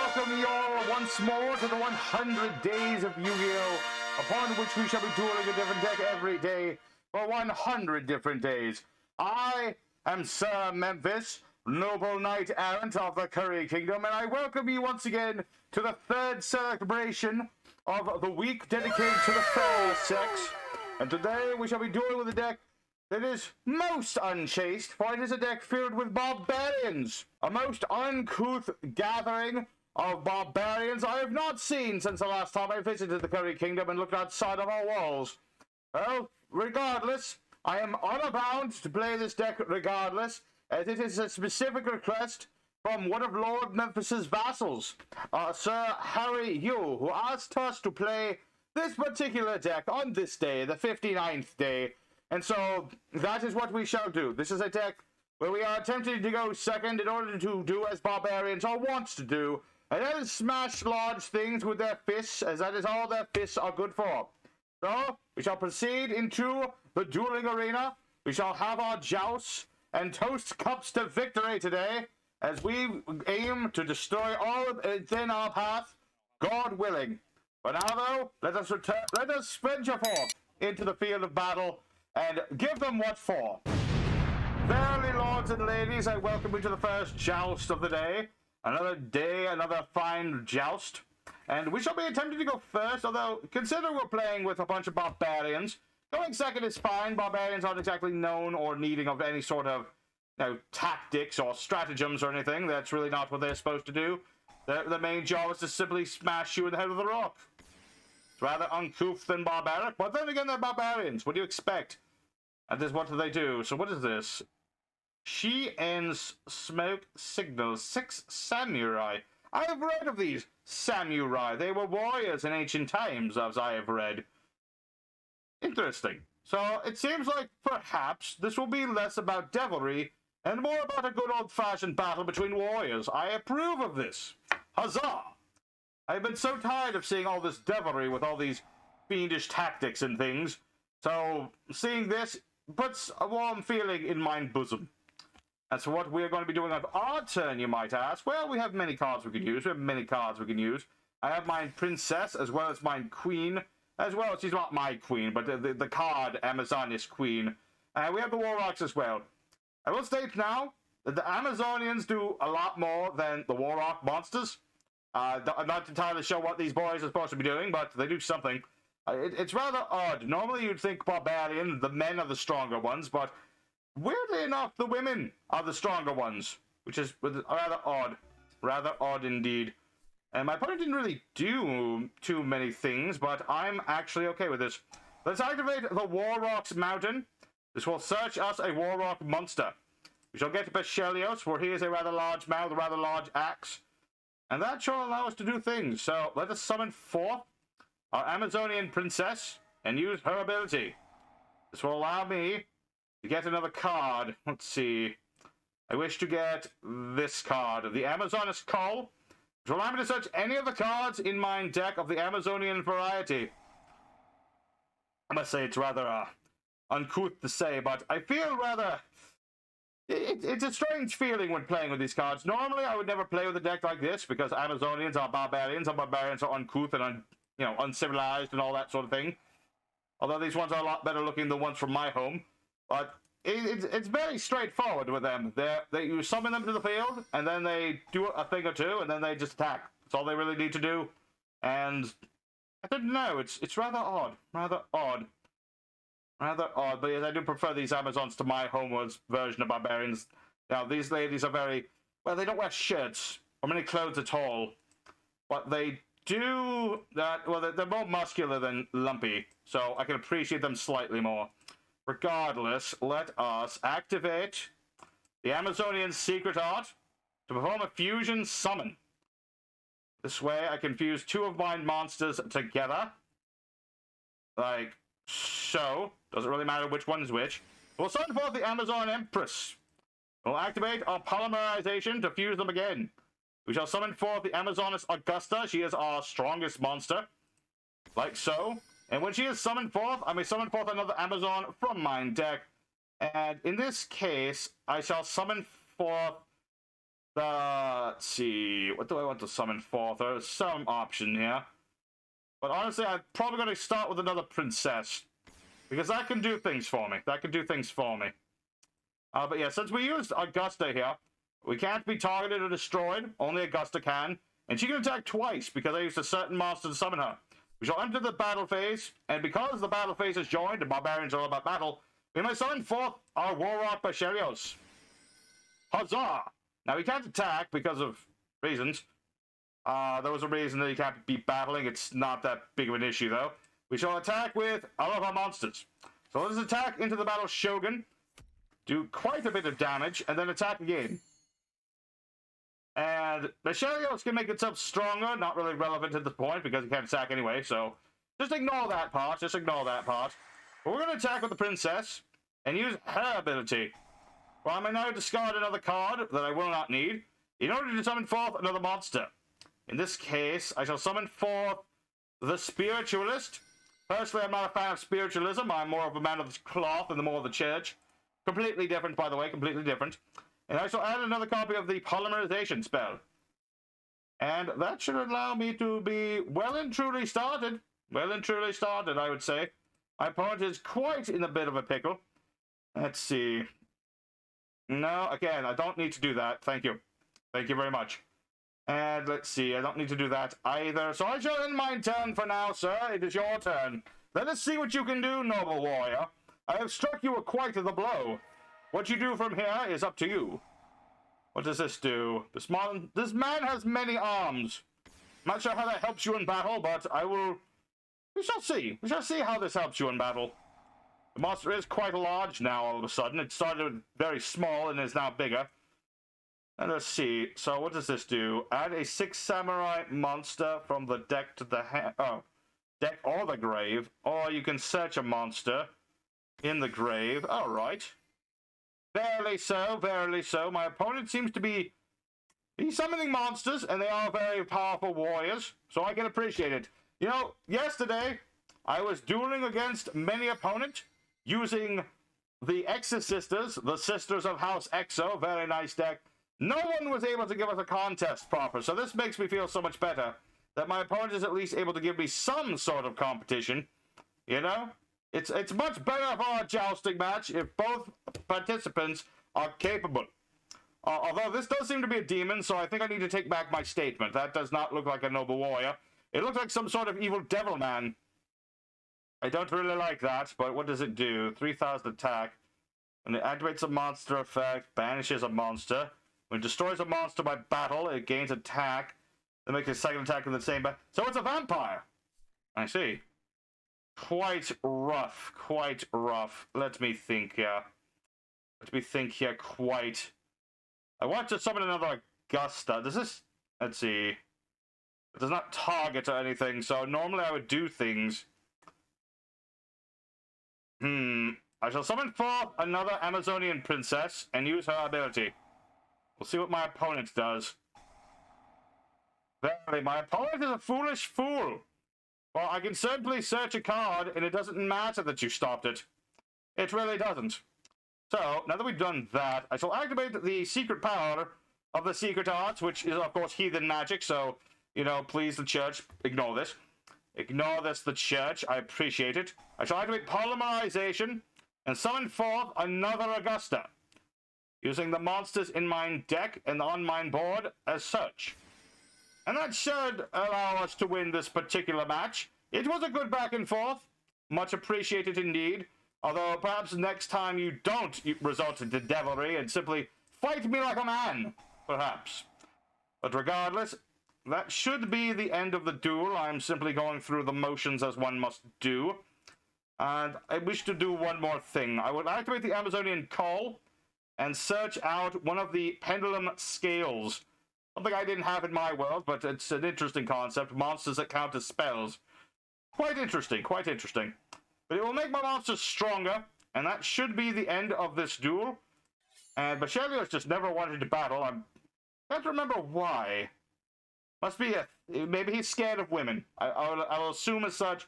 welcome you all once more to the 100 days of Yu-Gi-Oh! Upon which we shall be dueling a different deck every day for 100 different days. I am Sir Memphis, noble knight errant of the Curry Kingdom, and I welcome you once again to the third celebration of the week dedicated to the fair sex. And today we shall be dueling with a deck that is most unchaste, for it is a deck filled with barbarians. A most uncouth gathering of barbarians I have not seen since the last time I visited the Curry Kingdom and looked outside of our walls. Well, regardless, I am honor-bound to play this deck regardless, as it is a specific request from one of Lord Memphis's vassals, Sir Harry Yu, who asked us to play this particular deck on this day, the 59th day. And so, that is what we shall do. This is a deck where we are attempting to go second in order to do as barbarians are wont to do, and that is smash large things with their fists, as that is all their fists are good for. So, we shall proceed into the dueling arena. We shall have our jousts and toast cups to victory today, as we aim to destroy all within our path, God willing. But now, though, let us venture forth into the field of battle and give them what for. Verily, lords and ladies, I welcome you to the first joust of the day. Another day, another fine joust. And we shall be attempting to go first, although consider we're playing with a bunch of barbarians. Going second is fine. Barbarians aren't exactly known or needing of any sort of tactics or stratagems or anything. That's really not what they're supposed to do. The main job is to simply smash you in the head with a rock. It's rather uncouth than barbaric, but then again, they're barbarians. What do you expect? And this, what do they do? So what is this? She ends smoke signals 6 samurai. I have read of these samurai. They were warriors in ancient times, as I have read. Interesting. So it seems like perhaps this will be less about devilry and more about a good old-fashioned battle between warriors. I approve of this. Huzzah! I've been so tired of seeing all this devilry with all these fiendish tactics and things. So seeing this puts a warm feeling in my bosom. And so what we're going to be doing on our turn, you might ask. Well, we have many cards we can use. We have many cards we can use. I have my princess as well as my queen. As well, she's not my queen, but the card Amazonish queen. And we have the warrocks as well. I will state now that the Amazonians do a lot more than the warrock monsters. I'm not entirely sure what these boys are supposed to be doing, but they do something. It's rather odd. Normally you'd think barbarian, the men are the stronger ones, but weirdly enough, the women are the stronger ones, which is rather odd. Rather odd indeed. And my opponent didn't really do too many things, but I'm actually okay with this. Let's activate the Warrock's Mountain. This will search us a Warrock monster. We shall get Bachelios, for he is a rather large man with a rather large axe. And that shall allow us to do things. So let us summon forth our Amazonian princess and use her ability. This will allow me to get another card. Let's see. I wish to get this card, the Amazoness Call, which will allow me to search any of the cards in my deck of the Amazonian variety. I must say it's rather uncouth to say, but I feel rather... It's a strange feeling when playing with these cards. Normally, I would never play with a deck like this because Amazonians are barbarians, and barbarians are uncouth and uncivilized and all that sort of thing. Although these ones are a lot better looking than the ones from my home. But it's very straightforward with them. You summon them to the field, and then they do a thing or two, and then they just attack. That's all they really need to do. And I don't know. It's rather odd. Rather odd. But yes, I do prefer these Amazons to my homeworld's version of barbarians. Now, these ladies are very... Well, they don't wear shirts or many clothes at all. But they do that... Well, they're more muscular than lumpy, so I can appreciate them slightly more. Regardless, let us activate the Amazonian secret art to perform a fusion summon. This way, I can fuse two of my monsters together. Like so. Doesn't really matter which one is which. We'll summon forth the Amazon Empress. We'll activate our polymerization to fuse them again. We shall summon forth the Amazoness Augusta. She is our strongest monster. Like so. And when she is summoned forth, I may summon forth another Amazon from my deck. And in this case, I shall summon forth Let's see, what do I want to summon forth? There's some option here. But honestly, I'm probably going to start with another princess. Because that can do things for me. That can do things for me. But yeah, since we used Augusta here, we can't be targeted or destroyed. Only Augusta can. And she can attack twice because I used a certain monster to summon her. We shall enter the battle phase, and because the battle phase is joined, and barbarians are all about battle, we may summon forth our warrock Bachelios. Huzzah! Now we can't attack because of reasons. There was a reason that you can't be battling. It's not that big of an issue, though. We shall attack with all of our monsters. So let's attack into the battle Shogun, do quite a bit of damage, and then attack again. And Bachelios can make itself stronger, not really relevant at this point because it can't attack anyway, so just ignore that part, just ignore that part. But we're going to attack with the princess and use her ability. Well, I may now discard another card that I will not need in order to summon forth another monster. In this case, I shall summon forth the Spiritualist. Personally, I'm not a fan of spiritualism. I'm more of a man of the cloth and the more of the church. Completely different, by the way, completely different. And I shall add another copy of the polymerization spell. And that should allow me to be well and truly started. Well and truly started, I would say. My opponent is quite in a bit of a pickle. Let's see. No, again, I don't need to do that. Thank you. Thank you very much. And let's see, I don't need to do that either. So I shall end my turn for now, sir. It is your turn. Let us see what you can do, noble warrior. I have struck you quite the blow. What you do from here is up to you. What does this do? This man has many arms. I'm not sure how that helps you in battle, but we shall see. We shall see how this helps you in battle. The monster is quite large now all of a sudden. It started very small and is now bigger. And let's see. So what does this do? Add a 6 samurai monster from the deck to the hand. Oh, deck or the grave. Or you can search a monster in the grave. All right. Verily so, verily so. My opponent seems to be summoning monsters, and they are very powerful warriors, so I can appreciate it. You know, yesterday, I was dueling against many opponents using the Exorcisters, the Sisters of House Exo, very nice deck. No one was able to give us a contest proper, so this makes me feel so much better that my opponent is at least able to give me some sort of competition, you know? It's much better for a jousting match if both participants are capable. Although this does seem to be a demon, so I think I need to take back my statement. That does not look like a noble warrior. It looks like some sort of evil devil man. I don't really like that, but what does it do? 3,000 attack. When it activates a monster effect, banishes a monster. When it destroys a monster by battle, it gains attack. Then makes a second attack in the same battle. So it's a vampire. I see. Quite rough, quite rough. Let me think here. Let me think here quite. I want to summon another Augusta. Does this... Let's see. It does not target or anything, so normally I would do things. I shall summon forth another Amazonian princess and use her ability. We'll see what my opponent does. Verily, my opponent is a foolish fool. Well, I can simply search a card, and it doesn't matter that you stopped it. It really doesn't. So, now that we've done that, I shall activate the secret power of the secret arts, which is, of course, heathen magic, so, you know, please, the church, ignore this. Ignore this, the church. I appreciate it. I shall activate polymerization and summon forth another Augusta, using the monsters in my deck and on my board as such. And that should allow us to win this particular match. It was a good back and forth. Much appreciated indeed. Although perhaps next time you don't resort into devilry and simply fight me like a man. Perhaps. But regardless, that should be the end of the duel. I'm simply going through the motions as one must do. And I wish to do one more thing. I will activate the Amazonian Call and search out one of the pendulum scales. Something I didn't have in my world, but it's an interesting concept. Monsters that count as spells. Quite interesting, quite interesting. But it will make my monsters stronger, and that should be the end of this duel. And Bachelios just never wanted to battle. I can't remember why. Must be maybe he's scared of women. I'll assume as such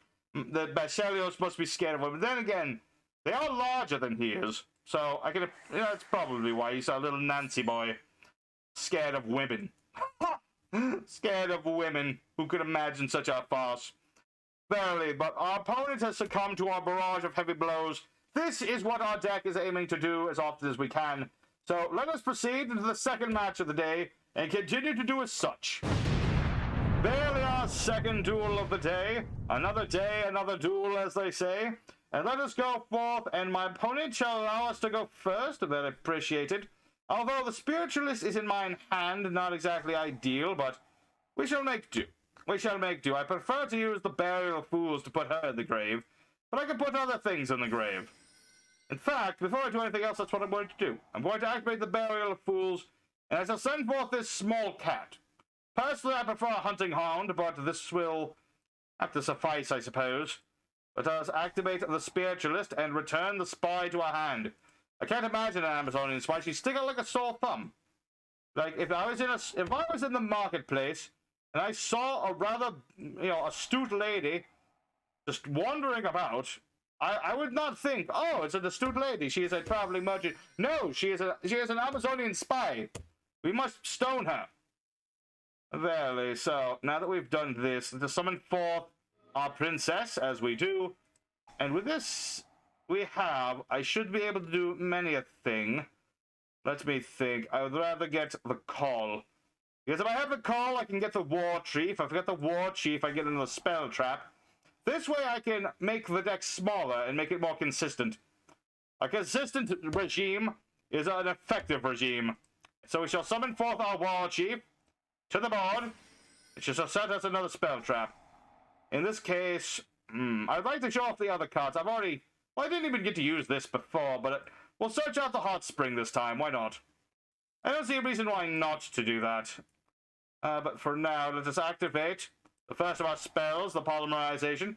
that Bachelios must be scared of women. Then again, they are larger than he is. So I can, you know, that's probably why he's a little Nancy boy. Scared of women. Scared of women. Who could imagine such a farce? Barely, but our opponent has succumbed to our barrage of heavy blows. This is what our deck is aiming to do as often as we can. So let us proceed into the second match of the day and continue to do as such. Barely our second duel of the day. Another day, another duel, as they say. And let us go forth, and my opponent shall allow us to go first. Very appreciated. Although the spiritualist is in my hand, not exactly ideal, but we shall make do. We shall make do. I prefer to use the Burial of Fools to put her in the grave, but I can put other things in the grave. In fact, before I do anything else, that's what I'm going to do. I'm going to activate the Burial of Fools, and I shall send forth this small cat. Personally, I prefer a hunting hound, but this will have to suffice, I suppose. Let us activate the spiritualist and return the spy to our hand. I can't imagine an Amazonian spy. She'd stick out like a sore thumb. Like, if I was in the marketplace, and I saw a rather, astute lady just wandering about, I would not think, oh, it's an astute lady. She is a traveling merchant. No, she is an Amazonian spy. We must stone her. Verily. So, now that we've done this, to summon forth our princess, as we do, and with this, I should be able to do many a thing. Let me think. I would rather get the call. Because if I have the call, I can get the war chief. If I get the war chief, I get into the spell trap. This way I can make the deck smaller and make it more consistent. A consistent regime is an effective regime. So we shall summon forth our war chief to the board. It shall set us another spell trap. In this case, I'd like to show off the other cards. I didn't even get to use this before, but we'll search out the hot spring this time. Why not? I don't see a reason why not to do that. But for now, let us activate the first of our spells, the polymerization.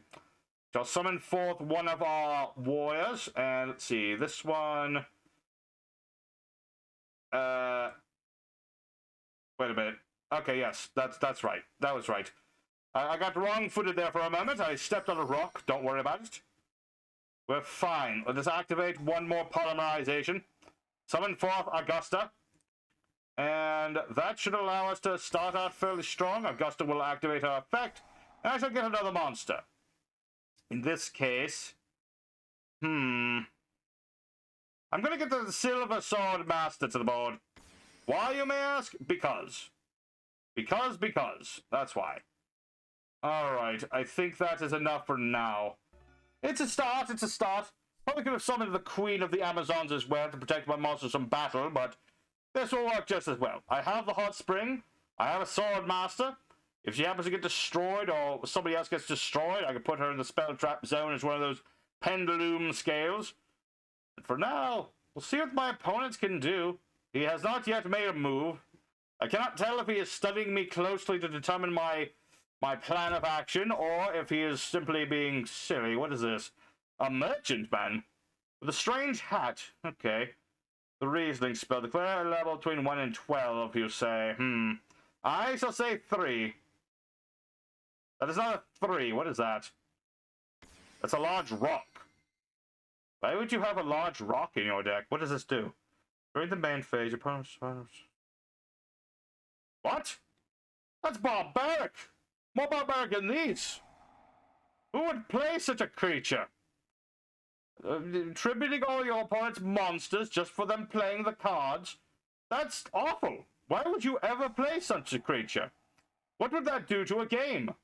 Shall summon forth one of our warriors, and let's see, this one. Wait a minute. Okay, yes, that's right. That was right. I got wrong-footed there for a moment. I stepped on a rock. Don't worry about it. We're fine. Let us activate one more polymerization. Summon forth Augusta. And that should allow us to start out fairly strong. Augusta will activate her effect, and I shall get another monster. In this case, I'm going to get the Silver Sword Master to the board. Why, you may ask? Because. Because. That's why. Alright, I think that is enough for now. It's a start. Probably could have summoned the Queen of the Amazons as well to protect my monsters from battle, but this will work just as well. I have the hot spring. I have a sword master. If she happens to get destroyed or somebody else gets destroyed, I can put her in the spell trap zone as one of those pendulum scales. And for now, we'll see what my opponent can do. He has not yet made a move. I cannot tell if he is studying me closely to determine my plan of action, or if he is simply being silly. What is this? A merchant man? With a strange hat. Okay. The reasoning spell. Declare a level between 1 and 12, you say. I shall say 3. That is not a 3. What is that? That's a large rock. Why would you have a large rock in your deck? What does this do? During the main phase, your opponent's... What? That's barbaric! More barbaric than these! Who would play such a creature? Tributing all your opponent's monsters just for them playing the cards? That's awful! Why would you ever play such a creature? What would that do to a game?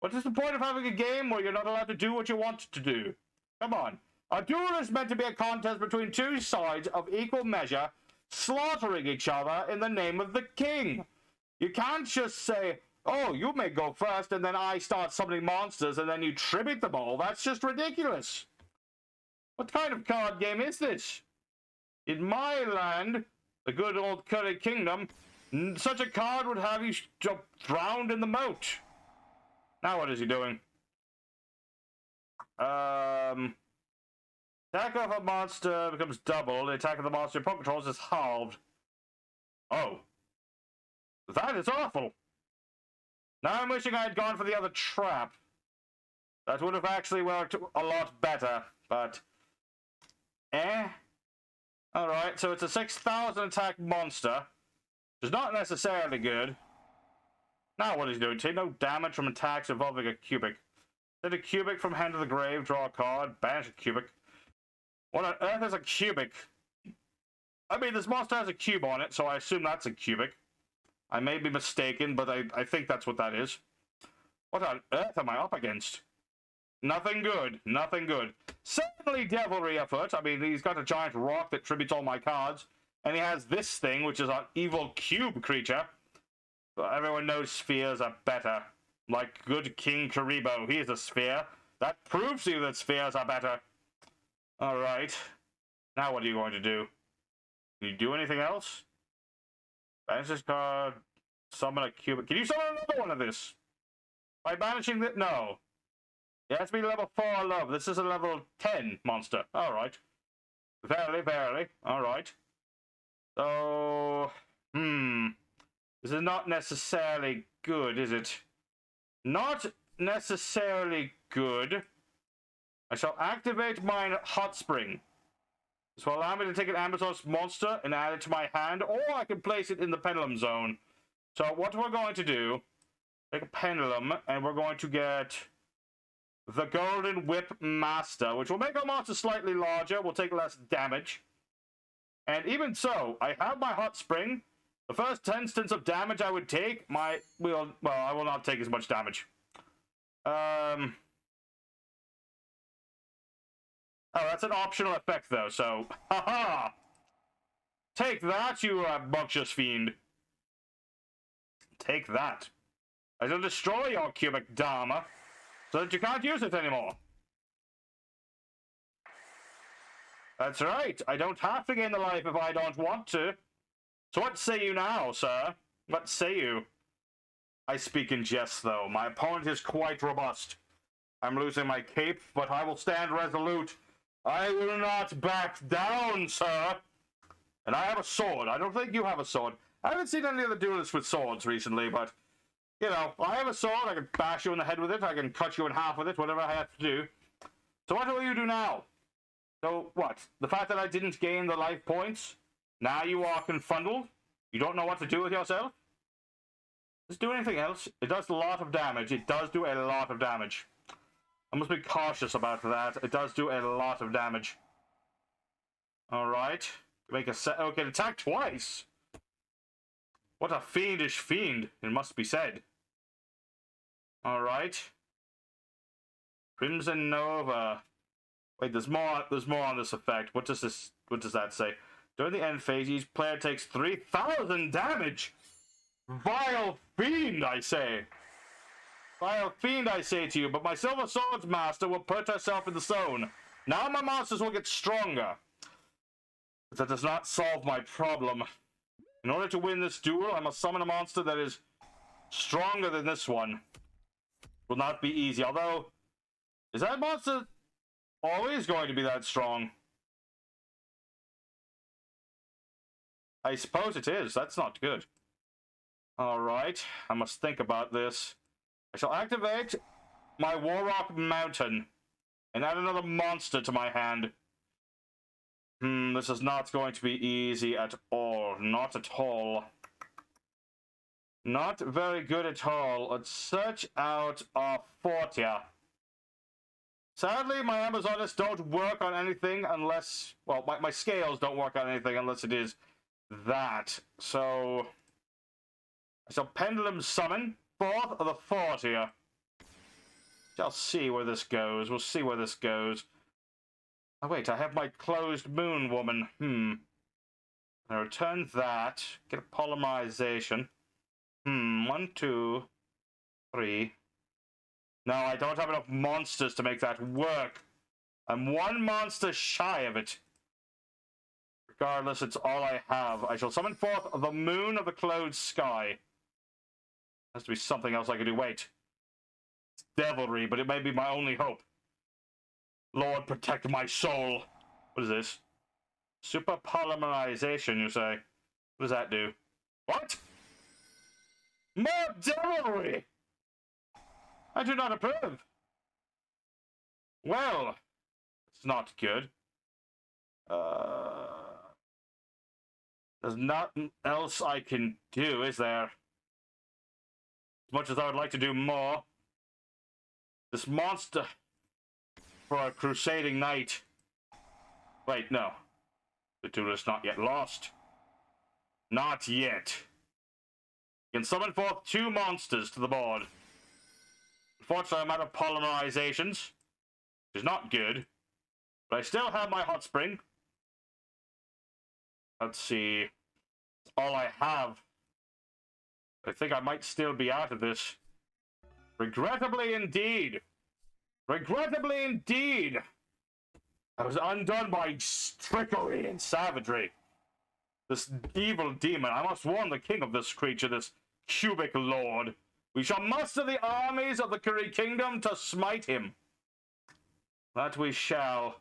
What is the point of having a game where you're not allowed to do what you want to do? Come on. A duel is meant to be a contest between two sides of equal measure, slaughtering each other in the name of the king. You can't just say, oh, you may go first, and then I start summoning monsters, and then you tribute them all. That's just ridiculous. What kind of card game is this? In my land, the good old Curry Kingdom, such a card would have you drowned in the moat. Now what is he doing? Attack of a monster becomes double. The attack of the monster your opponent controls is halved. Oh. That is awful. Now I'm wishing I had gone for the other trap. That would have actually worked a lot better, but... Alright, so it's a 6,000 attack monster. Which is not necessarily good. Now what he's doing, take no damage from attacks involving a cubic. Set a cubic from hand to the grave, draw a card, banish a cubic. What on earth is a cubic? I mean, this monster has a cube on it, so I assume that's a cubic. I may be mistaken, but I think that's what that is. What on earth am I up against? Nothing good. Nothing good. Certainly devilry afoot. I mean, he's got a giant rock that tributes all my cards. And he has this thing, which is an evil cube creature. But everyone knows spheres are better. Like good King Karibo. He is a sphere. That proves to you that spheres are better. Alright. Now what are you going to do? Can you do anything else? Banish this card. Summon a cubic. Can you summon another one of this? By banishing that? No. It has to be level 4 love. This is a level 10 monster. Alright. Verily, verily. Alright. So... This is not necessarily good, is it? Not necessarily good. I shall activate my hot spring. This will allow me to take an Amazos monster and add it to my hand, or I can place it in the pendulum zone. So what we're going to do, take a pendulum, and we're going to get the Golden Whip Master, which will make our monster slightly larger, will take less damage. And even so, I have my hot spring. The first instance of damage I would take, I will not take as much damage. Oh, that's an optional effect, though, so... Haha! Take that, you obnoxious fiend. Take that. I shall destroy your cubic Dharma, so that you can't use it anymore. That's right. I don't have to gain the life if I don't want to. So what say you now, sir? What say you? I speak in jest, though. My opponent is quite robust. I'm losing my cape, but I will stand resolute. I will not back down, sir. And I have a sword. I don't think you have a sword. I haven't seen any other duelists with swords recently, but, you know, I have a sword. I can bash you in the head with it. I can cut you in half with it, whatever I have to do. So what will you do now? So, what? The fact that I didn't gain the life points? Now you are confuddled? You don't know what to do with yourself? Does it do anything else? It does a lot of damage. It does do a lot of damage. I must be cautious about that. It does do a lot of damage. Alright. Make a set. Okay, attack twice! What a fiendish fiend, it must be said. Alright. Crimson Nova. Wait, there's more on this effect. What does that say? During the end phase, each player takes 3,000 damage! Vile fiend, I say! Vile fiend, I say to you, but my Silver Swords Master will put herself in the zone. Now my monsters will get stronger. But that does not solve my problem. In order to win this duel, I must summon a monster that is stronger than this one. Will not be easy, although... Is that monster always going to be that strong? I suppose it is. That's not good. Alright, I must think about this. I shall activate my Warrock Mountain and add another monster to my hand. This is not going to be easy at all. Not at all. Not very good at all. Let's search out our Fortia. Sadly, my Amazonists don't work on anything unless... Well, my scales don't work on anything unless it is that. So... I shall Pendulum Summon forth of the Fortia. Shall see where this goes. We'll see where this goes. Oh, wait, I have my Closed Moon Woman. I return that. Get a polymerization. 1, 2, 3. No, I don't have enough monsters to make that work. I'm one monster shy of it. Regardless, it's all I have. I shall summon forth the Moon of the Closed Sky. Has to be something else I can do. Wait. It's devilry, but it may be my only hope. Lord, protect my soul. What is this? Super polymerization, you say? What does that do? What? More devilry! I do not approve. Well, it's not good. There's nothing else I can do, is there? As much as I would like to do more. This monster for a crusading knight. Wait, no. The duel is not yet lost. Not yet. You can summon forth 2 monsters to the board. Unfortunately, I'm out of polymerizations, which is not good. But I still have my hot spring. Let's see. That's all I have. I think I might still be out of this. Regrettably indeed. Regrettably indeed. I was undone by trickery and savagery. This evil demon. I must warn the king of this creature, this cubic lord. We shall muster the armies of the Curry Kingdom to smite him. That we shall.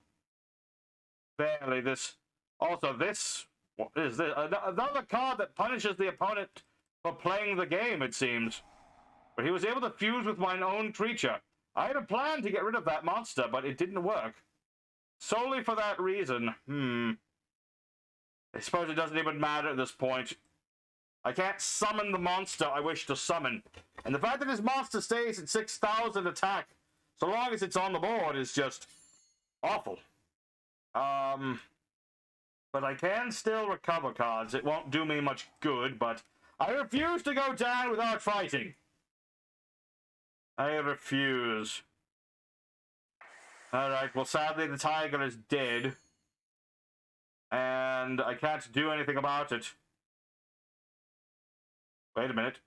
Barely this. Also, this. What is this? Another card that punishes the opponent for playing the game, it seems. But he was able to fuse with my own creature. I had a plan to get rid of that monster, but it didn't work. Solely for that reason. I suppose it doesn't even matter at this point. I can't summon the monster I wish to summon. And the fact that this monster stays at 6,000 attack, so long as it's on the board, is just awful. But I can still recover cards. It won't do me much good, but I refuse to go down without fighting. I refuse. Alright, well sadly the tiger is dead. And I can't do anything about it. Wait a minute.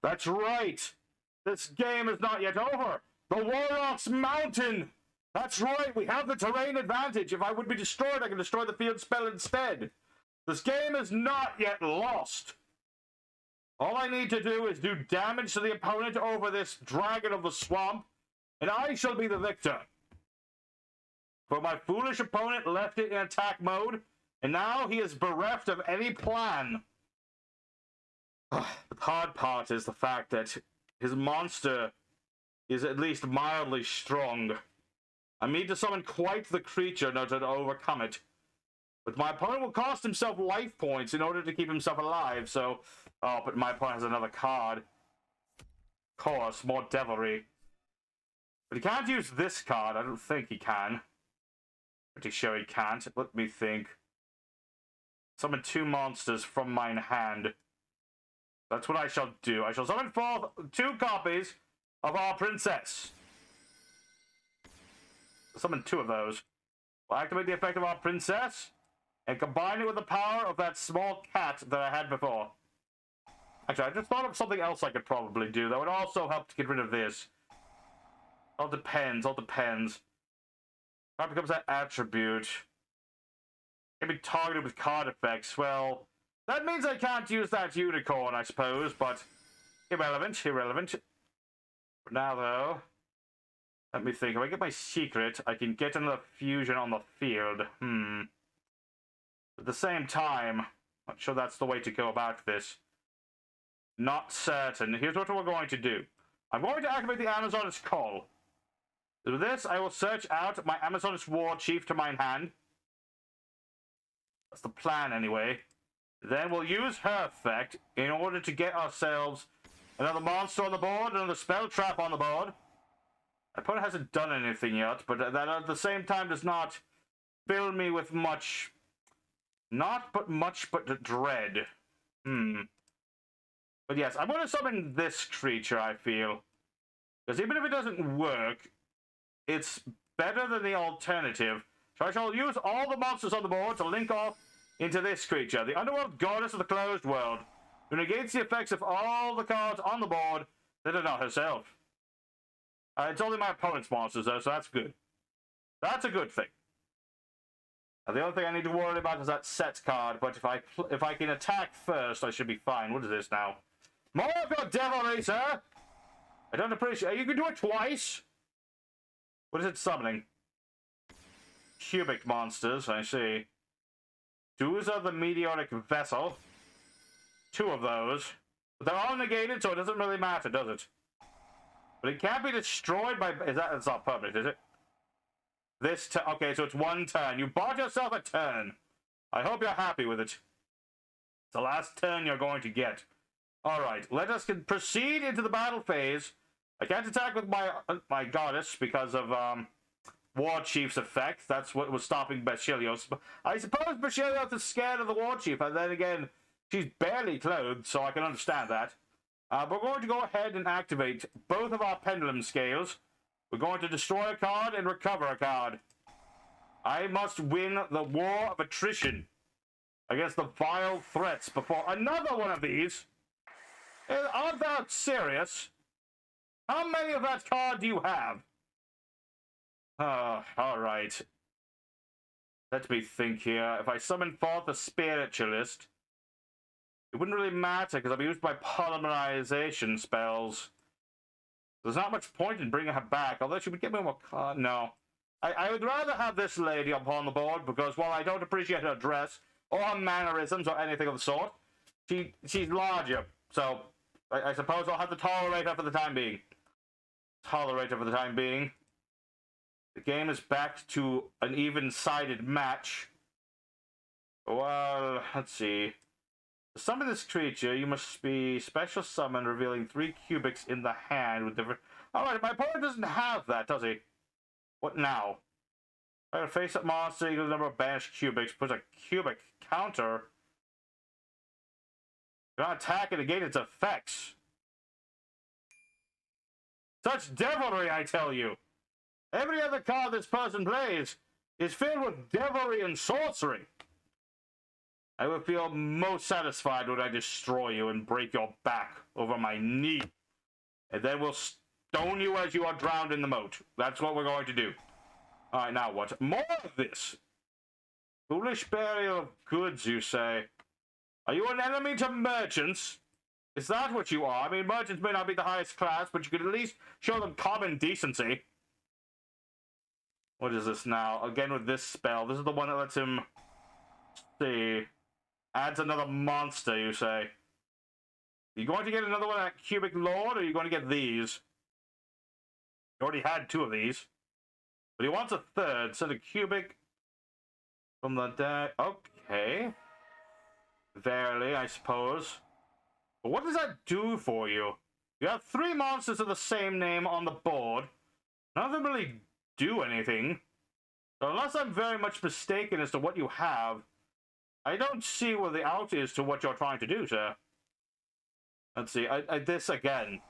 That's right! This game is not yet over! The Warrock's Mountain! That's right, we have the terrain advantage. If I would be destroyed, I can destroy the field spell instead. This game is not yet lost. All I need to do is do damage to the opponent over this Dragon of the Swamp, and I shall be the victor. But my foolish opponent left it in attack mode, and now he is bereft of any plan. The hard part is the fact that his monster is at least mildly strong. I need to summon quite the creature in order to overcome it. But my opponent will cost himself life points in order to keep himself alive, so... Oh, but my opponent has another card. Of course, more devilry. But he can't use this card. I don't think he can. Pretty sure he can't. Let me think. Summon 2 monsters from mine hand. That's what I shall do. I shall summon forth 2 copies of our princess. I'll summon 2 of those. We'll activate the effect of our princess and combine it with the power of that small cat that I had before. Actually, I just thought of something else I could probably do that would also help to get rid of this. All depends, all depends. That becomes that attribute. Can be targeted with card effects. Well, that means I can't use that unicorn, I suppose, but irrelevant, irrelevant. For now, though, let me think. If I get my secret, I can get another fusion on the field. At the same time, not sure that's the way to go about this. Not certain. Here's what we're going to do. I'm going to activate the Amazoness Call. With this, I will search out my Amazoness War Chief to mine hand. That's the plan, anyway. Then we'll use her effect in order to get ourselves another monster on the board, another spell trap on the board. My opponent hasn't done anything yet, but that at the same time does not fill me with much... Not but much but dread. But yes, I'm going to summon this creature, I feel. Because even if it doesn't work, it's better than the alternative. So I shall use all the monsters on the board to link off into this creature, the Underworld Goddess of the Closed World, who negates the effects of all the cards on the board that are not herself. It's only my opponent's monsters, though, so that's good. That's a good thing. Now, the only thing I need to worry about is that set card, but if I can attack first, I should be fine. What is this now? More of your devilry, sir! I don't appreciate... You can do it twice! What is it summoning? Cubic monsters, I see. Duels of the Meteoric Vessel. 2 of those. But they're all negated, so it doesn't really matter, does it? But it can't be destroyed by... It's not permanent, is it? Okay, so it's 1 turn. You bought yourself a turn. I hope you're happy with it. It's the last turn you're going to get. Alright, let us proceed into the battle phase. I can't attack with my goddess because of War Chief's effect. That's what was stopping Basileos. I suppose Basileos is scared of the War Chief, and then again, she's barely clothed, so I can understand that. We're going to go ahead and activate both of our pendulum scales. We're going to destroy a card and recover a card. I must win the war of attrition against the vile threats before another one of these. Aren't that serious? How many of that card do you have? Alright. Let me think here. If I summon forth a spiritualist, it wouldn't really matter because I've used my polymerization spells. There's not much point in bringing her back, although she would give me more card. No. I would rather have this lady upon the board because while I don't appreciate her dress or her mannerisms or anything of the sort, she's larger. So I suppose I'll have to tolerate her for the time being. Tolerate her for the time being. The game is back to an even-sided match. Well, let's see. To summon this creature, you must be special summon, revealing 3 cubics in the hand with different... Alright, my opponent doesn't have that, does he? What now? I gotta face up monster, equal the number of banished cubics, puts a cubic counter. Do not attack it against its effects. Such devilry, I tell you! Every other card this person plays is filled with devilry and sorcery. I would feel most satisfied when I destroy you and break your back over my knee. And then we'll stone you as you are drowned in the moat. That's what we're going to do. Alright, now what? More of this! Foolish burial of goods, you say? Are you an enemy to merchants? Is that what you are? I mean, merchants may not be the highest class, but you could at least show them common decency. What is this now? Again with this spell. This is the one that lets him... see... adds another monster, you say. Are you going to get another one at Cubic Lord, or are you going to get these? You already had 2 of these. But he wants a third. Send a Cubic from the deck. Okay. Verily, I suppose. But what does that do for you? You have 3 monsters of the same name on the board. None of them really do anything. So unless I'm very much mistaken as to what you have, I don't see where the out is to what you're trying to do, sir. Let's see. This again.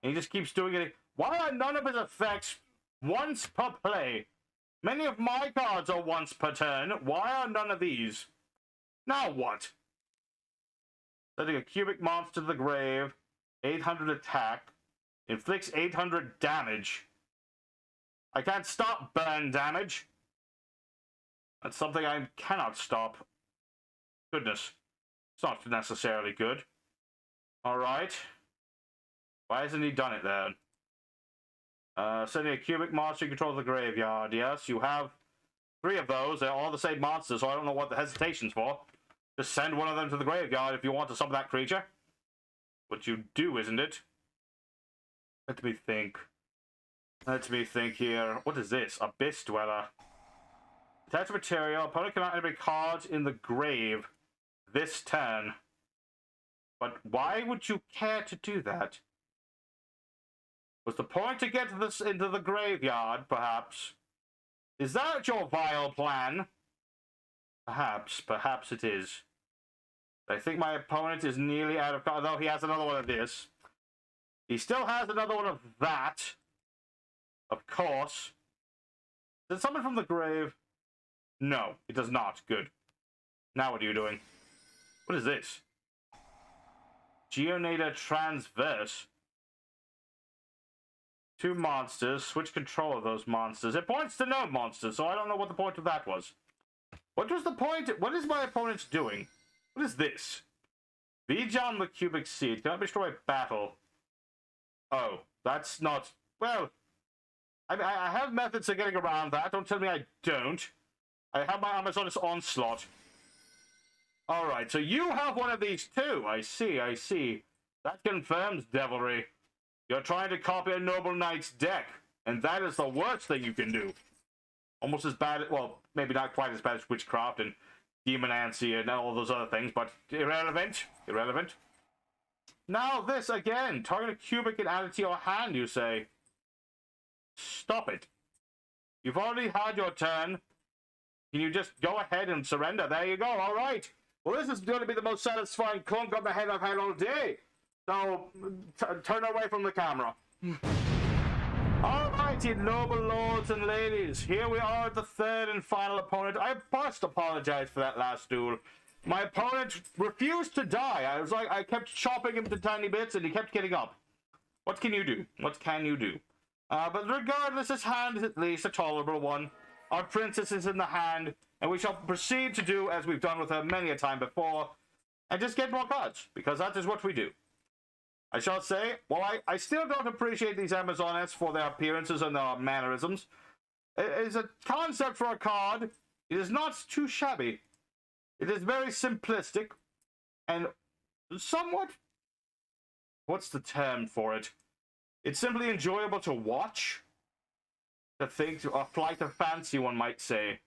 And he just keeps doing it. Why are none of his effects once per play? Many of my cards are once per turn. Why are none of these? Now what? Sending a cubic monster to the grave. 800 attack. Inflicts 800 damage. I can't stop burn damage. That's something I cannot stop. Goodness. It's not necessarily good. Alright. Why hasn't he done it then? Sending a cubic monster in control of the graveyard. Yes, you have 3 of those. They're all the same monsters, so I don't know what the hesitation's for. Just send one of them to the graveyard if you want to summon that creature. What you do, isn't it? Let me think. Let me think here. What is this? Abyss Dweller. Attach material. Opponent cannot enter cards in the grave this turn. But why would you care to do that? Was the point to get this into the graveyard, perhaps? Is that your vile plan? Perhaps. Perhaps it is. I think my opponent is nearly out of cards, though he has another one of this. He still has another one of that. Of course. Did someone from the grave? No, it does not. Good. Now what are you doing? What is this? Geonator Transverse. 2 monsters. Switch control of those monsters. It points to no monsters, so I don't know what the point of that was. What was the point? What is my opponent doing? What is this? Vijan the Cubic Seed. Cannot destroy battle. Oh, that's not... Well, I have methods of getting around that. Don't tell me I don't. I have my Amazoness Onslaught. Alright, so you have one of these too. I see, I see. That confirms devilry. You're trying to copy a Noble Knight's deck, and that is the worst thing you can do. Almost as bad, well, maybe not quite as bad as Witchcraft and demonancy and all those other things, but irrelevant. Irrelevant. Now this again. Target a cubic and add it to your hand, you say. Stop it. You've already had your turn. Can you just go ahead and surrender? There you go. All right. Well, this is going to be the most satisfying clunk on the head I've had all day. So, turn away from the camera. Alrighty, noble lords and ladies. Here we are at the third and final opponent. I must apologize for that last duel. My opponent refused to die. I kept chopping him to tiny bits and he kept getting up. What can you do? What can you do? But regardless, his hand is at least a tolerable one. Our princess is in the hand, and we shall proceed to do as we've done with her many a time before, and just get more cards, because that is what we do. I shall say, while I still don't appreciate these Amazonettes for their appearances and their mannerisms, it is a concept for a card. It is not too shabby. It is very simplistic, and somewhat... what's the term for it? It's simply enjoyable to watch. To think, a flight of fancy, one might say.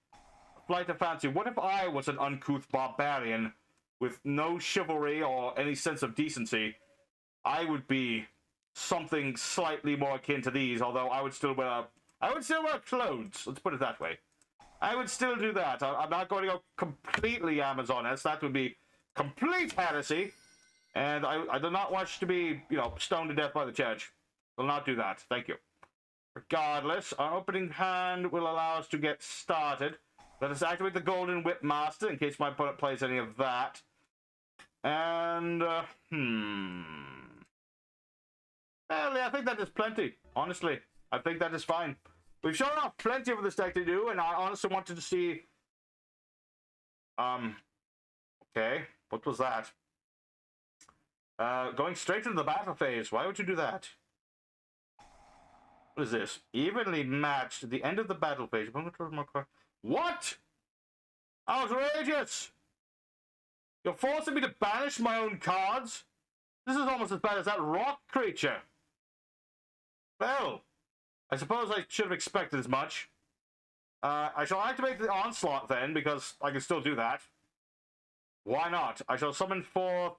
A flight of fancy. What if I was an uncouth barbarian with no chivalry or any sense of decency? I would be something slightly more akin to these, although I would still wear clothes. Let's put it that way. I would still do that. I'm not going to go completely Amazoness. That would be complete heresy. And I do not wish to be, stoned to death by the church. Will not do that. Thank you. Regardless, our opening hand will allow us to get started. Let us activate the Golden Whip Master in case my opponent plays any of that. And, Well, I think that is plenty. Honestly, I think that is fine. We've shown off plenty of this deck to do, and I honestly wanted to see... Okay, what was that? Going straight into the battle phase. Why would you do that? What is this? Evenly matched at the end of the battle phase. What? Outrageous! You're forcing me to banish my own cards? This is almost as bad as that rock creature. Well, I suppose I should have expected as much. I shall activate the onslaught then, because I can still do that. Why not? I shall summon forth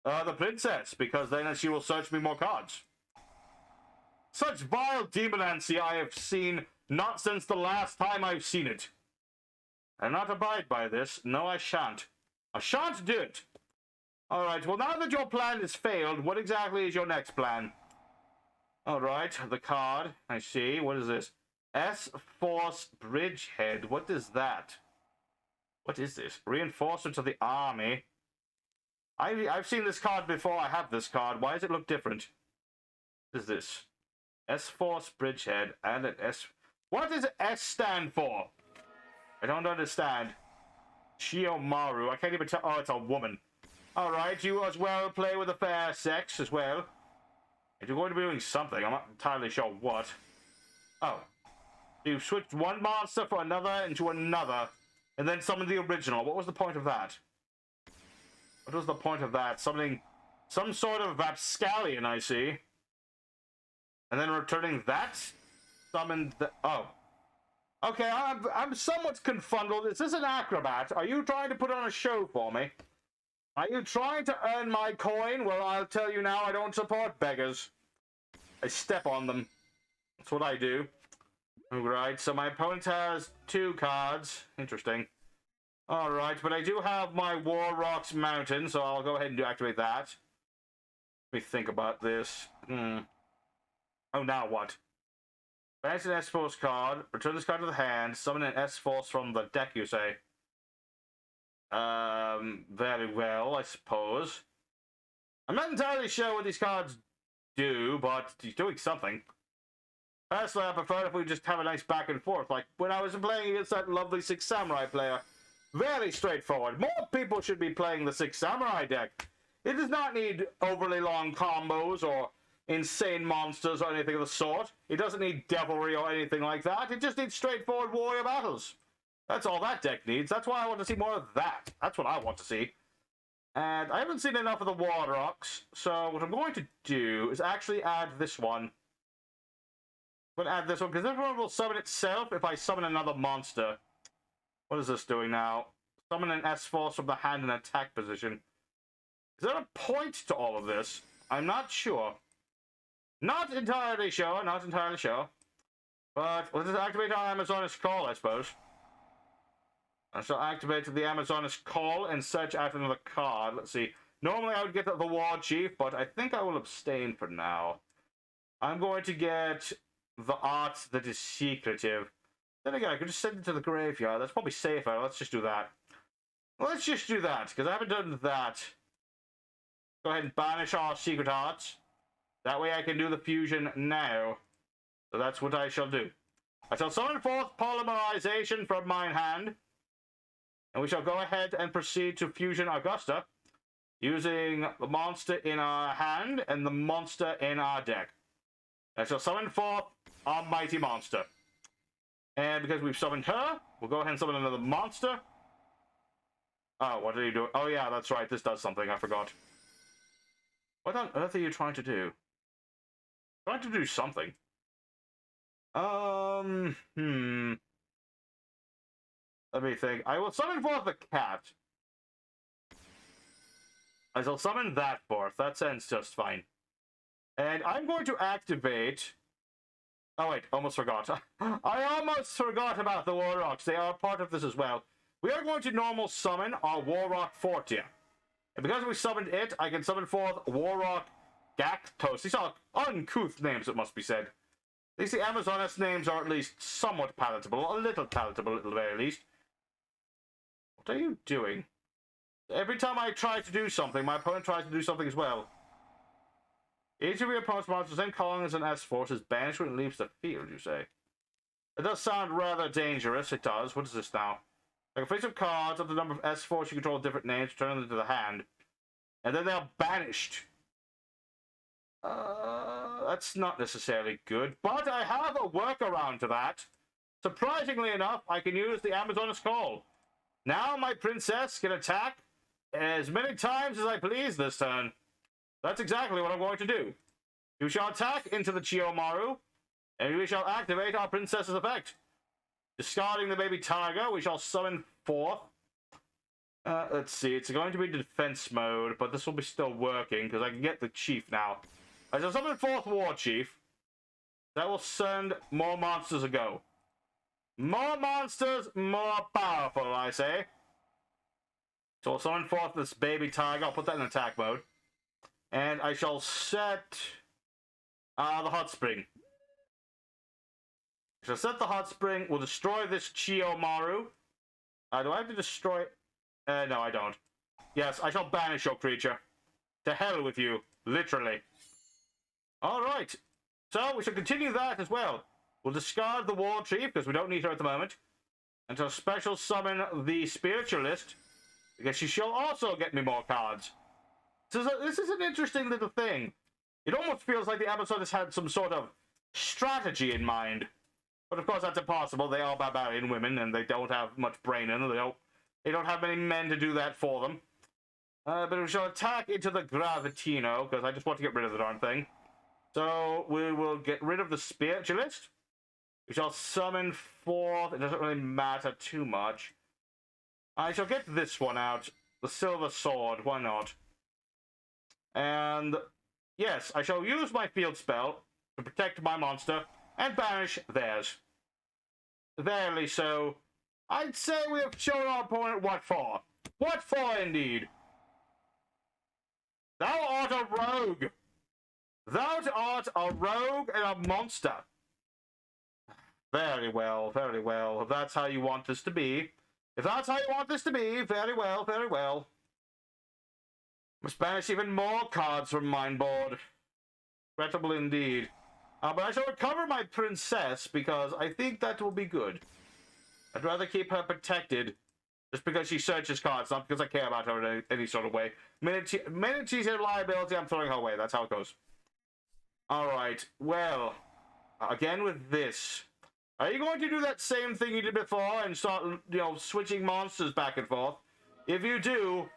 the princess, because then she will search me more cards. Such vile demonancy I have seen not since the last time I've seen it. I'll not abide by this. No, I shan't. I shan't do it. Alright, well, now that your plan has failed, what exactly is your next plan? Alright, the card. I see. What is this? S-Force Bridgehead. What is that? What is this? Reinforcement of the army. I've seen this card before. I have this card. Why does it look different? What is this? S-Force Bridgehead and an S... What does S stand for? I don't understand. Shiomaru. I can't even tell... Oh, it's a woman. Alright, you as well play with the fair sex as well. If you're going to be doing something, I'm not entirely sure what. Oh. You've switched one monster for another into another, and then summoned the original. What was the point of that? What was the point of that? Summoning some sort of rapscallion, I see. And then returning that? Summoned the... Oh. Okay, I'm somewhat confuddled. Is this an acrobat? Are you trying to put on a show for me? Are you trying to earn my coin? Well, I'll tell you now, I don't support beggars. I step on them. That's what I do. Alright, so my opponent has 2 cards. Interesting. Alright, but I do have my Warrock's Mountain, so I'll go ahead and activate that. Let me think about this. Oh, now what? Banish an S-Force card, return this card to the hand, summon an S-Force from the deck, you say. Very well, I suppose. I'm not entirely sure what these cards do, but he's doing something. Personally, I prefer if we just have a nice back and forth, like when I was playing against that lovely 6 Samurai player. Very straightforward. More people should be playing the 6 Samurai deck. It does not need overly long combos or insane monsters or anything of the sort. It doesn't need devilry or anything like that. It just needs straightforward warrior battles. That's all that deck needs. That's why I want to see more of that. That's what I want to see. And I haven't seen enough of the warrocks, so what I'm going to do is actually add this one. I'm going to add this one, because this one will summon itself if I summon another monster. What is this doing now? summon an S-Force from the hand in attack position. Is there a point to all of this? I'm not sure. Not entirely sure, not entirely sure. But let's just activate our Amazoness call, I suppose. I shall activate the Amazoness call and search out another card. Let's see. Normally I would get the War Chief, but I think I will abstain for now. I'm going to get the art that is secretive. Then again, I could just send it to the graveyard. That's probably safer. Let's just do that. Let's just do that, because I haven't done that. Go ahead and banish our secret arts. That way I can do the fusion now. So that's what I shall do. I shall summon forth Polymerization from mine hand. And we shall go ahead and proceed to fusion Augusta. Using the monster in our hand and the monster in our deck. I shall summon forth our mighty monster. And because we've summoned her, we'll go ahead and summon another monster. Oh, what are you doing? Oh yeah, that's right. This does something. I forgot. What on earth are you trying to do? Trying to do something. Let me think. I will summon forth the cat. I shall summon that forth. That sounds just fine. And I'm going to activate... Oh wait, almost forgot. I almost forgot about the Warrocks. They are part of this as well. We are going to normal summon our Warrock Fortia. And because we summoned it, I can summon forth Warrock Gactos. These are uncouth names, it must be said. At least the Amazoness names are at least somewhat palatable. A little palatable, at the very least. What are you doing? Every time I try to do something, my opponent tries to do something as well. Each of your opponent's monsters and colonies and S-Force is banished when it leaves the field, you say? It does sound rather dangerous, it does. What is this now? Like a face of cards of the number of S-Force you control different names, turn them into the hand. And then they are banished. That's not necessarily good, but I have a workaround to that. Surprisingly enough, I can use the Amazoness Call. Now my princess can attack as many times as I please this turn. That's exactly what I'm going to do. You shall attack into the Chiyomaru, and we shall activate our princess's effect. Discarding the baby tiger, we shall summon forth. Let's see, it's going to be defense mode, but this will be still working, because I can get the chief now. I shall summon forth War Chief. That will send more monsters a go. More monsters, more powerful, I say. So I'll summon forth this baby tiger. I'll put that in attack mode. And I shall set the hot spring. I shall set the hot spring. We'll destroy this Chiyomaru. Do I have to destroy... no, I don't. Yes, I shall banish your creature. To hell with you. Literally. Alright. So, we shall continue that as well. We'll discard the War Chief, because we don't need her at the moment. And shall special summon the Spiritualist, because she shall also get me more cards. So this is an interesting little thing. It almost feels like the Amazon has had some sort of strategy in mind. But of course that's impossible. They are barbarian women, and they don't have much brain in them. They don't have many men to do that for them. But we shall attack into the Gravitino, because I just want to get rid of the darn thing. So we will get rid of the Spiritualist. We shall summon forth. It doesn't really matter too much. I shall get this one out. The Silver Sword. Why not? And yes, I shall use my field spell to protect my monster and banish theirs. Verily so. I'd say we have shown our opponent what for. What for, indeed? Thou art a rogue. Thou art a rogue and a monster. Very well, very well. If that's how you want this to be. If that's how you want this to be, very well, very well. Must banish even more cards from mine board. Regrettable indeed. But I shall recover my princess, because I think that will be good. I'd rather keep her protected, just because she searches cards, not because I care about her in any sort of way. Minute she's a liability, I'm throwing her away. That's how it goes. Alright, well, again with this. Are you going to do that same thing you did before and start, switching monsters back and forth? If you do,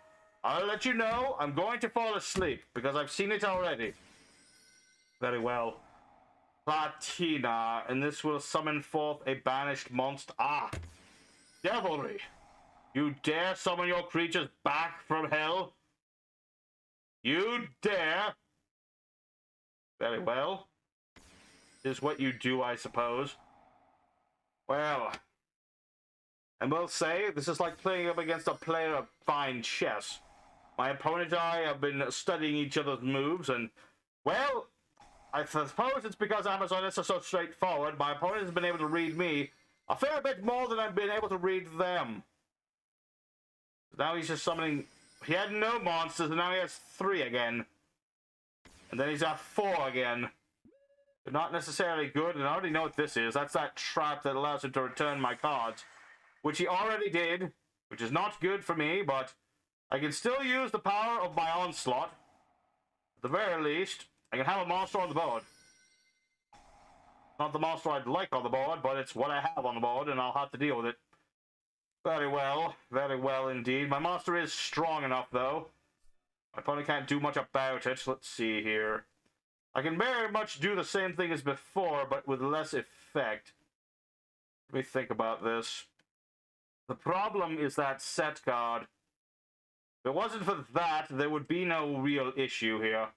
I'll let you know I'm going to fall asleep, because I've seen it already. Very well. Platina, and this will summon forth a banished monster. Ah! Devilry! You dare summon your creatures back from hell? You dare? Very well. Is what you do, I suppose. Well, I will say, this is like playing up against a player of fine chess. My opponent and I have been studying each other's moves, and, well, I suppose it's because Amazonists are so straightforward. My opponent has been able to read me a fair bit more than I've been able to read them. Now he's just summoning... He had no monsters, and now he has 3 again. And then he's at 4 again. They're not necessarily good, and I already know what this is. That's that trap that allows him to return my cards, which he already did, which is not good for me, but I can still use the power of my onslaught. At the very least, I can have a monster on the board. Not the monster I'd like on the board, but it's what I have on the board, and I'll have to deal with it. Very well indeed. My monster is strong enough, though. My opponent can't do much about it. Let's see here. I can very much do the same thing as before, but with less effect. Let me think about this. The problem is that set card. If it wasn't for that, there would be no real issue here.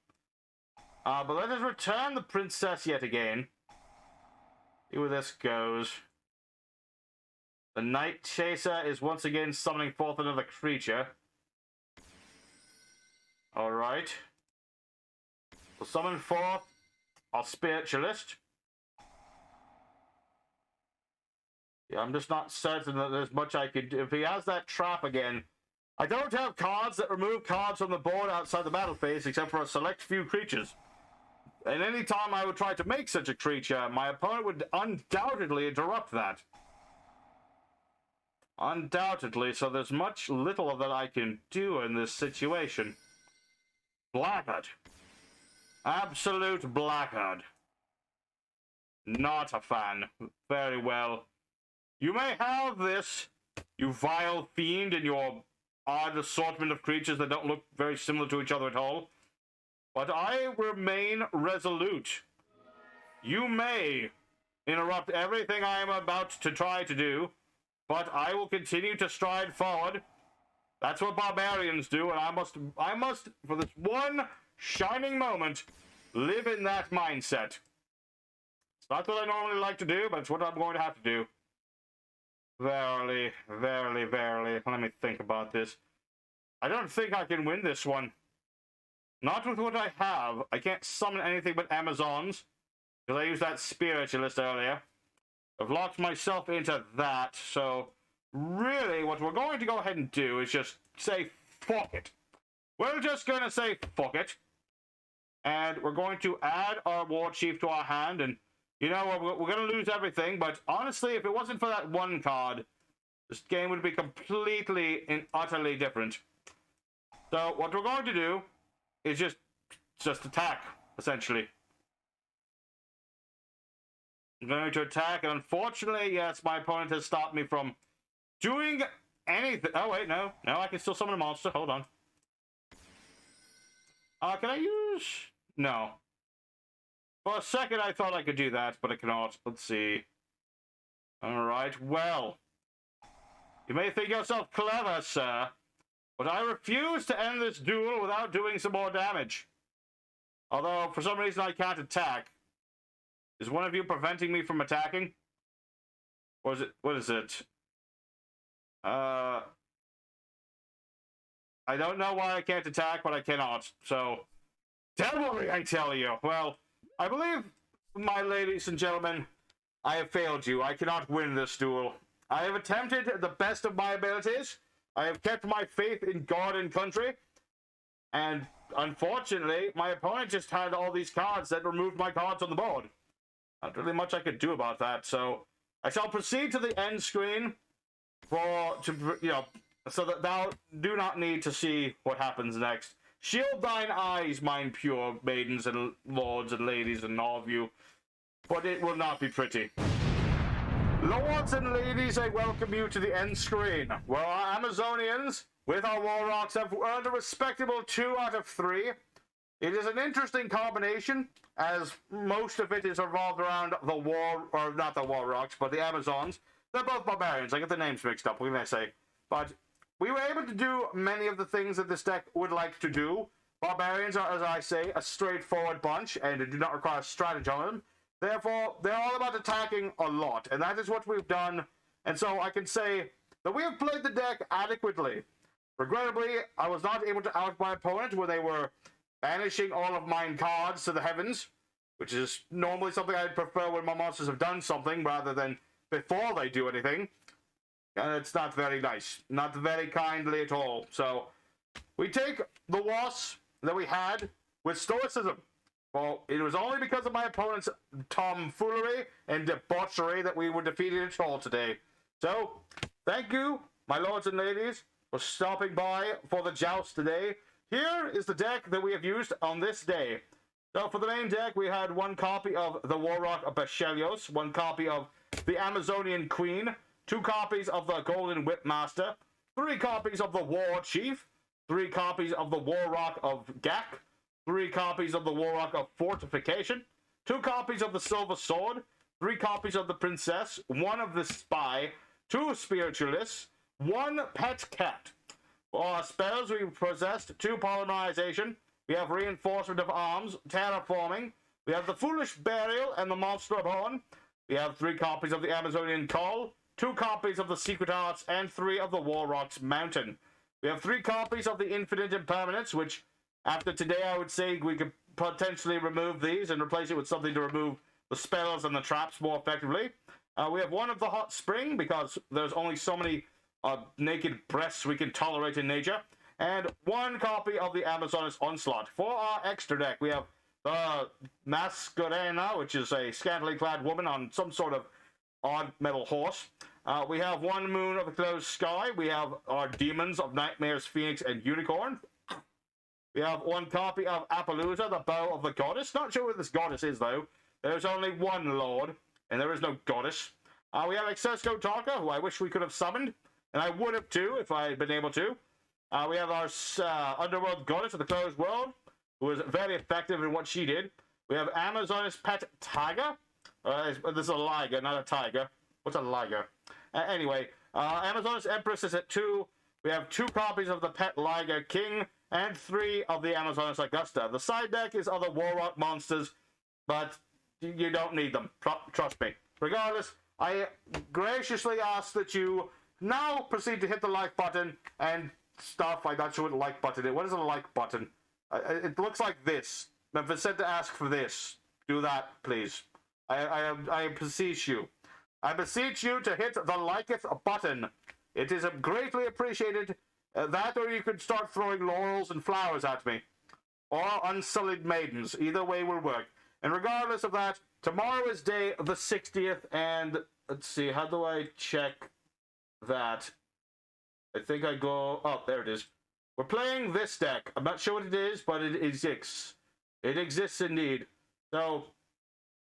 But let us return the princess yet again. See where this goes. The Night Chaser is once again summoning forth another creature. Alright. We'll summon forth our Spiritualist. Yeah, I'm just not certain that there's much I could do. If he has that trap again, I don't have cards that remove cards from the board outside the battle phase except for a select few creatures. And any time I would try to make such a creature, my opponent would undoubtedly interrupt that. Undoubtedly, so there's little that I can do in this situation. Blackguard. Absolute blackguard. Not a fan. Very well. You may have this, you vile fiend, in your odd assortment of creatures that don't look very similar to each other at all. But I remain resolute. You may interrupt everything I am about to try to do, but I will continue to stride forward. That's what barbarians do, and I must, for this one shining moment, live in that mindset. It's not what I normally like to do, but it's what I'm going to have to do. Verily. Let me think about this. I don't think I can win this one. Not with what I have. I can't summon anything but Amazons, because I used that Spiritualist earlier. I've locked myself into that, so really what we're going to go ahead and do is just say fuck it. We're just going to say fuck it. And we're going to add our War Chief to our hand, and you know, we're going to lose everything, but honestly, if it wasn't for that one card, this game would be completely and utterly different. So what we're going to do is just attack, essentially. I'm going to attack, and unfortunately, yes, my opponent has stopped me from doing anything. Oh, wait, no. No, I can still summon a monster. Hold on. Can I use... No. For a second, I thought I could do that, but I cannot. Let's see. Alright, well. You may think yourself clever, sir, but I refuse to end this duel without doing some more damage. Although, for some reason, I can't attack. Is one of you preventing me from attacking? Or is it... What is it? I don't know why I can't attack, but I cannot. So, devilry, I tell you. Well, I believe, my ladies and gentlemen, I have failed you. I cannot win this duel. I have attempted the best of my abilities. I have kept my faith in God and country. And, unfortunately, my opponent just had all these cards that removed my cards on the board. Not really much I could do about that, so I shall proceed to the end screen so that thou do not need to see what happens next. Shield thine eyes, mine pure maidens and lords and ladies and all of you, but it will not be pretty. Lords and ladies, I welcome you to the end screen, where our Amazonians, with our warrocks, have earned a respectable 2 out of 3. It is an interesting combination, as most of it is revolved around not the warrocks, but the Amazons. They're both barbarians. I get the names mixed up, what can I say? But we were able to do many of the things that this deck would like to do. Barbarians are, as I say, a straightforward bunch, and do not require strategy on them. Therefore, they're all about attacking a lot, and that is what we've done. And so I can say that we have played the deck adequately. Regrettably, I was not able to out my opponent where they were banishing all of mine cards to the heavens, which is normally something I'd prefer when my monsters have done something rather than before they do anything. And it's not very nice. Not very kindly at all. So, we take the loss that we had with stoicism. Well, it was only because of my opponent's tomfoolery and debauchery that we were defeated at all today. So, thank you, my lords and ladies, for stopping by for the joust today. Here is the deck that we have used on this day. So, for the main deck, we had one copy of the Warrock of Bachelios, one copy of the Amazonian Queen, 2 copies of the Golden Whipmaster, 3 copies of the War Chief, 3 copies of the Warrock of Gak, 3 copies of the Warrock of Fortification, 2 copies of the Silver Sword, 3 copies of the Princess, 1 of the Spy, 2 Spiritualists, 1 Pet Cat. For our spells, we possessed 2 Polymerization, we have Reinforcement of Arms, Terraforming, we have the Foolish Burial and the Monster Born, we have 3 copies of the Amazonian Call, 2 copies of the Secret Arts, and 3 of the Warrock's Mountain. We have 3 copies of the Infinite Impermanence, which, after today, I would say we could potentially remove these and replace it with something to remove the spells and the traps more effectively. We have 1 of the Hot Spring, because there's only so many naked breasts we can tolerate in nature. And 1 copy of the Amazoness Onslaught. For our extra deck, we have the Masquerena, which is a scantily clad woman on some sort of odd metal horse. We have 1 Moon of the Closed Sky. We have our Demons of Nightmares, Phoenix, and Unicorn. We have 1 copy of Appaloosa, the Bow of the Goddess. Not sure what this goddess is, though. There's only 1 Lord, and there is no goddess. We have Exesco Talker, who I wish we could have summoned, and I would have, too, if I had been able to. We have our Underworld Goddess of the Closed World, who was very effective in what she did. We have Amazoness Pet Tiger. This is a liger, not a tiger. What's a liger? Anyway, Amazoness Empress is at 2. We have 2 copies of the Pet Liger King and 3 of the Amazoness Augusta. The side deck is other Warrock monsters, but you don't need them. Trust me. Regardless, I graciously ask that you now proceed to hit the like button and stuff. I'm not sure what the like button is. What is a like button? It looks like this. If it's said to ask for this, do that, please. I beseech you. I beseech you to hit the liketh button. It is greatly appreciated. That, or you could start throwing laurels and flowers at me. Or unsullied maidens. Either way will work. And regardless of that, tomorrow is day the 60th, and let's see, how do I check that? I think I go... Oh, there it is. We're playing this deck. I'm not sure what it is, but it exists. It exists indeed. So,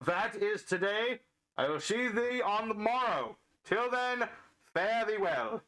that is today. I will see thee on the morrow. Till then, fare thee well.